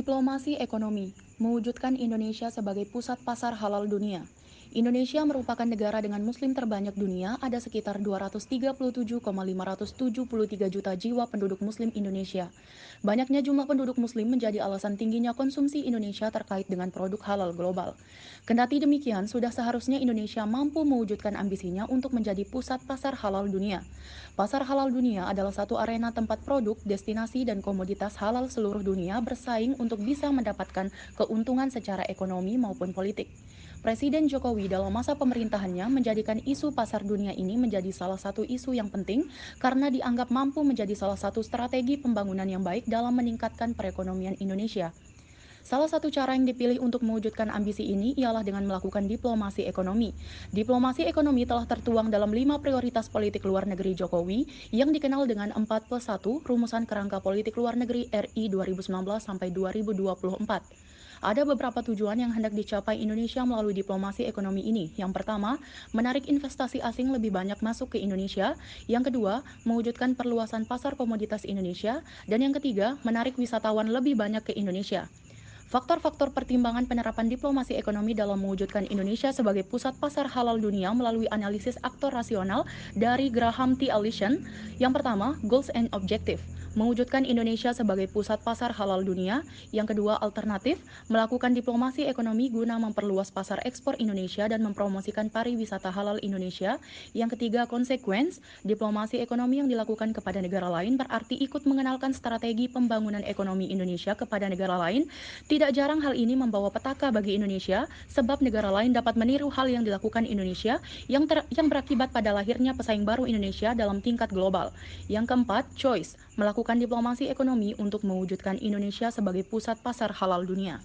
Diplomasi ekonomi mewujudkan Indonesia sebagai pusat pasar halal dunia. Indonesia merupakan negara dengan muslim terbanyak dunia, ada sekitar 237,573 juta jiwa penduduk muslim Indonesia. Banyaknya jumlah penduduk muslim menjadi alasan tingginya konsumsi Indonesia terkait dengan produk halal global. Kendati demikian, sudah seharusnya Indonesia mampu mewujudkan ambisinya untuk menjadi pusat pasar halal dunia. Pasar halal dunia adalah satu arena tempat produk, destinasi, dan komoditas halal seluruh dunia bersaing untuk bisa mendapatkan keuntungan secara ekonomi maupun politik. Presiden Jokowi dalam masa pemerintahannya menjadikan isu pasar dunia ini menjadi salah satu isu yang penting karena dianggap mampu menjadi salah satu strategi pembangunan yang baik dalam meningkatkan perekonomian Indonesia. Salah satu cara yang dipilih untuk mewujudkan ambisi ini ialah dengan melakukan diplomasi ekonomi. Diplomasi ekonomi telah tertuang dalam 5 prioritas politik luar negeri Jokowi yang dikenal dengan 4+1 Rumusan Kerangka Politik Luar Negeri RI 2019 sampai 2024. Ada beberapa tujuan yang hendak dicapai Indonesia melalui diplomasi ekonomi ini. Yang pertama, menarik investasi asing lebih banyak masuk ke Indonesia. Yang kedua, mewujudkan perluasan pasar komoditas Indonesia. Dan yang ketiga, menarik wisatawan lebih banyak ke Indonesia. Faktor-faktor pertimbangan penerapan diplomasi ekonomi dalam mewujudkan Indonesia sebagai pusat pasar halal dunia melalui analisis aktor rasional dari Graham T. Allison. Yang pertama, goals and objective, mewujudkan Indonesia sebagai pusat pasar halal dunia. Yang kedua, alternatif, melakukan diplomasi ekonomi guna memperluas pasar ekspor Indonesia dan mempromosikan pariwisata halal Indonesia. Yang ketiga, consequence, diplomasi ekonomi yang dilakukan kepada negara lain berarti ikut mengenalkan strategi pembangunan ekonomi Indonesia kepada negara lain. Tidak jarang hal ini membawa petaka bagi Indonesia, sebab negara lain dapat meniru hal yang dilakukan Indonesia yang berakibat pada lahirnya pesaing baru Indonesia dalam tingkat global. Yang keempat, choice, melakukan diplomasi ekonomi untuk mewujudkan Indonesia sebagai pusat pasar halal dunia.